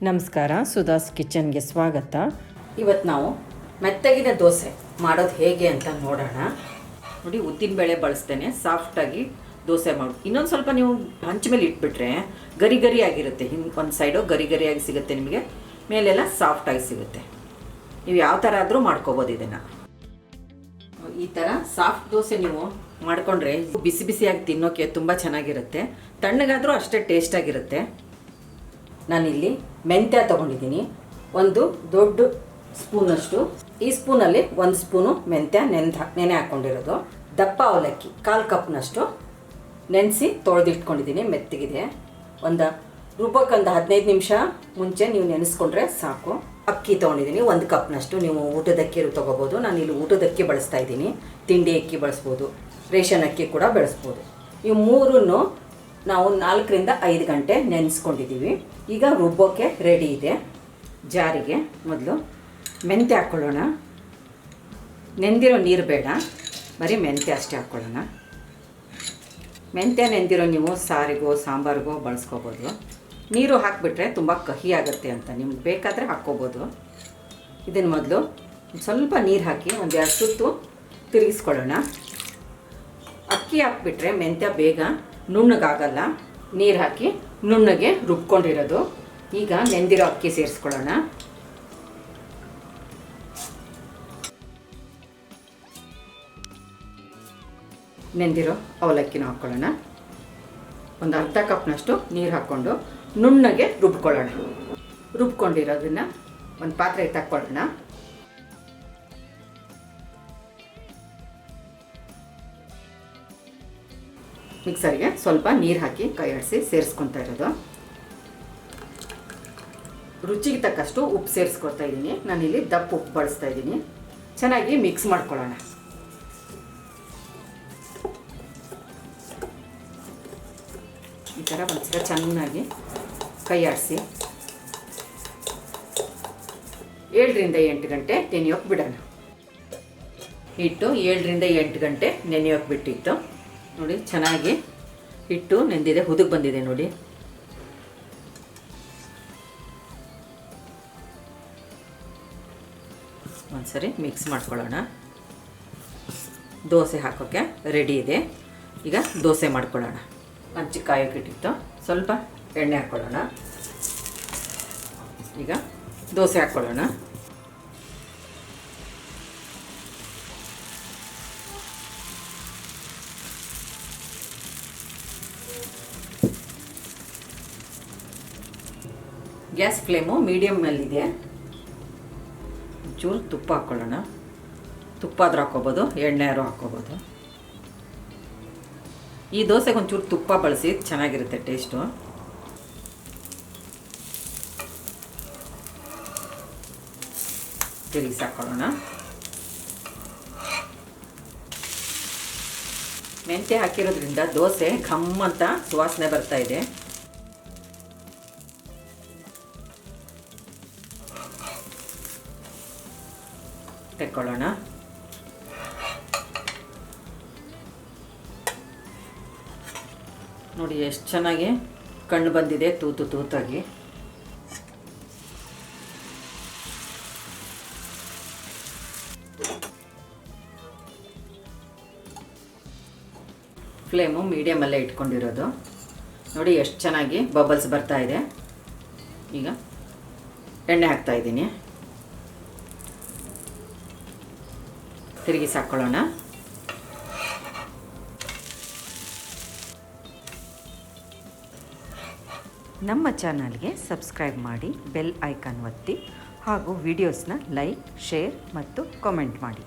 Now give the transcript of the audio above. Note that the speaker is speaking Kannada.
ನಮಸ್ಕಾರ, ಸುಧಾಸ್ ಕಿಚನ್ಗೆ ಸ್ವಾಗತ. ಇವತ್ತು ನಾವು ಮೆತ್ತಗಿನ ದೋಸೆ ಮಾಡೋದು ಹೇಗೆ ಅಂತ ನೋಡೋಣ. ನೋಡಿ, ಉದ್ದಿನಬೇಳೆ ಬಳಸ್ತೇನೆ, ಸಾಫ್ಟಾಗಿ ದೋಸೆ ಮಾಡೋದು. ಇನ್ನೊಂದು ಸ್ವಲ್ಪ ನೀವು ಹಂಚ ಮೇಲೆ ಇಟ್ಬಿಟ್ರೆ ಗರಿ ಗರಿ ಆಗಿರುತ್ತೆ. ಒಂದು ಸೈಡು ಗರಿ ಗರಿಯಾಗಿ ಸಿಗುತ್ತೆ, ನಿಮಗೆ ಮೇಲೆಲ್ಲ ಸಾಫ್ಟಾಗಿ ಸಿಗುತ್ತೆ. ನೀವು ಯಾವ ಥರ ಆದರೂ ಮಾಡ್ಕೋಬೋದು ಇದನ್ನು. ಈ ಥರ ಸಾಫ್ಟ್ ದೋಸೆ ನೀವು ಮಾಡಿಕೊಂಡ್ರೆ ಬಿಸಿ ಬಿಸಿಯಾಗಿ ತಿನ್ನೋಕ್ಕೆ ತುಂಬ ಚೆನ್ನಾಗಿರುತ್ತೆ. ತಣ್ಣಗಾದರೂ ಅಷ್ಟೇ ಟೇಸ್ಟಾಗಿರುತ್ತೆ. ನಾನಿಲ್ಲಿ ಮೆಂತ್ಯ ತೊಗೊಂಡಿದ್ದೀನಿ, ಒಂದು ದೊಡ್ಡ ಸ್ಪೂನಷ್ಟು. ಈ ಸ್ಪೂನಲ್ಲಿ 1 ಸ್ಪೂನು ಮೆಂತ್ಯ ನೆನೆ ಹಾಕ್ಕೊಂಡಿರೋದು. ದಪ್ಪ ಅವಲಕ್ಕಿ 1/4 ಕಪ್ನಷ್ಟು ನೆನೆಸಿ ತೊಳೆದಿಟ್ಕೊಂಡಿದ್ದೀನಿ, ಮೆತ್ತಗಿದೆ. ರುಬ್ಬಕ್ಕೊಂದು 15 ನಿಮಿಷ ಮುಂಚೆ ನೀವು ನೆನೆಸ್ಕೊಂಡ್ರೆ ಸಾಕು. ಅಕ್ಕಿ ತೊಗೊಂಡಿದ್ದೀನಿ 1 ಕಪ್ನಷ್ಟು. ನೀವು ಊಟದ ಅಕ್ಕಿ ತೊಗೋಬೋದು. ನಾನು ಇಲ್ಲಿ ಊಟದ ಅಕ್ಕಿ ಬಳಸ್ತಾ ಇದ್ದೀನಿ. ತಿಂಡಿ ಅಕ್ಕಿ ಬಳಸ್ಬೋದು, ರೇಷನ್ ಅಕ್ಕಿ ಕೂಡ ಬಳಸ್ಬೋದು. ಇವು ಮೂರನ್ನು ನಾವು 4 ರಿಂದ 5 ಗಂಟೆ ನೆನೆಸ್ಕೊಂಡಿದ್ದೀವಿ. ಈಗ ರುಬ್ಬೋಕ್ಕೆ ರೆಡಿ ಇದೆ. ಜಾರಿಗೆ ಮೊದಲು ಮೆಂತ್ಯ ಹಾಕ್ಕೊಳ್ಳೋಣ. ನೆಂದಿರೋ ನೀರು ಬೇಡ, ಬರೀ ಮೆಂತ್ಯ ಅಷ್ಟೇ ಹಾಕ್ಕೊಳ್ಳೋಣ. ಮೆಂತ್ಯ ನೆಂದಿರೋ ನೀವು ಸಾರಿಗೋ ಸಾಂಬಾರಿಗೋ ಬಳಸ್ಕೋಬೋದು. ನೀರು ಹಾಕಿಬಿಟ್ರೆ ತುಂಬ ಕಹಿ ಆಗುತ್ತೆ ಅಂತ, ನಿಮ್ಗೆ ಬೇಕಾದರೆ ಹಾಕ್ಕೋಬೋದು. ಇದನ್ನು ಮೊದಲು ಸ್ವಲ್ಪ ನೀರು ಹಾಕಿ 1-2 ಸುತ್ತು ತಿರುಗಿಸ್ಕೊಳ್ಳೋಣ. ಅಕ್ಕಿ ಹಾಕಿಬಿಟ್ರೆ ಮೆಂತ್ಯ ಬೇಗ ನುಣ್ಣಗಾಗಲ್ಲ. ನೀರು ಹಾಕಿ ನುಣ್ಣಗೆ ರುಬ್ಕೊಂಡಿರೋದು. ಈಗ ನೆಂದಿರೋ ಅಕ್ಕಿ ಸೇರಿಸ್ಕೊಳ್ಳೋಣ. ನೆಂದಿರೋ ಅವಲಕ್ಕಿನ ಹಾಕ್ಕೊಳ್ಳೋಣ. ಒಂದು ಅರ್ಧ ಕಪ್ನಷ್ಟು ನೀರು ಹಾಕ್ಕೊಂಡು ನುಣ್ಣಗೆ ರುಬ್ಕೊಳ್ಳೋಣ. ರುಬ್ಕೊಂಡಿರೋದನ್ನು ಒಂದು ಪಾತ್ರೆಗೆ ತಕ್ಕೊಳ್ಳೋಣ. ಮಿಕ್ಸರ್ಗೆ ಸ್ವಲ್ಪ ನೀರು ಹಾಕಿ ಕೈ ಆಡಿಸಿ ಸೇರಿಸ್ಕೊತಾ ಇರೋದು. ರುಚಿಗೆ ತಕ್ಕಷ್ಟು ಉಪ್ಪು ಸೇರಿಸ್ಕೊತಾ ಇದ್ದೀನಿ. ನಾನಿಲ್ಲಿ ದಪ್ಪ ಉಪ್ಪು ಬಳಸ್ತಾ ಇದ್ದೀನಿ. ಚೆನ್ನಾಗಿ ಮಿಕ್ಸ್ ಮಾಡ್ಕೊಳ್ಳೋಣ. ಈ ಥರ ಒಂದ್ಸಲ ಚೆನ್ನಾಗಿ ಕೈ ಆಡಿಸಿ 7 ರಿಂದ 8 ಗಂಟೆ ನೆನೆಯೋಕೆ ಬಿಡೋಣ. ಹಿಟ್ಟು 7 ರಿಂದ 8 ಗಂಟೆ ನೆನೆಯೋಕೆ ಬಿಟ್ಟಿತ್ತು. ನೋಡಿ, ಚೆನ್ನಾಗಿ ಹಿಟ್ಟು ನೆಂದಿದೆ, ಹುದುಗ್ ಬಂದಿದೆ ನೋಡಿ. ಒಂದ್ಸರಿ ಮಿಕ್ಸ್ ಮಾಡ್ಕೊಳ್ಳೋಣ. ದೋಸೆ ಹಾಕೋಕ್ಕೆ ರೆಡಿ ಇದೆ. ಈಗ ದೋಸೆ ಮಾಡ್ಕೊಳ್ಳೋಣ. ಹಂಚಿ ಕಾಯೋಕೆ ಇಟ್ಟಿತ್ತು, ಸ್ವಲ್ಪ ಎಣ್ಣೆ ಹಾಕ್ಕೊಳ್ಳೋಣ. ಈಗ ದೋಸೆ ಹಾಕ್ಕೊಳ್ಳೋಣ. ಗ್ಯಾಸ್ ಫ್ಲೇಮು ಮೀಡಿಯಮ್ಮಲ್ಲಿದೆ. ಚೂರು ತುಪ್ಪ ಹಾಕ್ಕೊಳ್ಳೋಣ. ತುಪ್ಪ ಆದರೂ ಹಾಕ್ಕೋಬೋದು, ಎಣ್ಣೆ ಆದ್ರೂ ಹಾಕ್ಕೋಬೋದು. ಈ ದೋಸೆಗೆ ಒಂಚೂರು ತುಪ್ಪ ಬಳಸಿ, ಚೆನ್ನಾಗಿರುತ್ತೆ ಟೇಸ್ಟು. ತಿರುಗಿಸಿ ಹಾಕ್ಕೊಳ್ಳೋಣ. ಮೆಂತ್ಯ ಹಾಕಿರೋದ್ರಿಂದ ದೋಸೆ ಘಮ್ ಅಂತ ಸುವಾಸನೆ ಬರ್ತಾ ಇದೆ. ತೆಕ್ಕೊಳ್ಳೋಣ. ನೋಡಿ ಎಷ್ಟು ಚೆನ್ನಾಗಿ ಕಣ್ಣು ಬಂದಿದೆ, ತೂತಾಗಿ. ಫ್ಲೇಮು ಮೀಡಿಯಮಲ್ಲೇ ಇಟ್ಕೊಂಡಿರೋದು. ನೋಡಿ ಎಷ್ಟು ಚೆನ್ನಾಗಿ ಬಬಲ್ಸ್ ಬರ್ತಾ ಇದೆ. ಈಗ ಎಣ್ಣೆ ಹಾಕ್ತಾ ಇದ್ದೀನಿ. ತಿರುಗಿಸಿ ಹಾಕ್ಕೊಳ್ಳೋಣ. ನಮ್ಮ ಚಾನಲ್ಗೆ ಸಬ್ಸ್ಕ್ರೈಬ್ ಮಾಡಿ, ಬೆಲ್ ಐಕಾನ್ ಒತ್ತಿ ಹಾಗೂ ವಿಡಿಯೋಸ್ನ ಲೈಕ್, ಶೇರ್ ಮತ್ತು ಕಾಮೆಂಟ್ ಮಾಡಿ.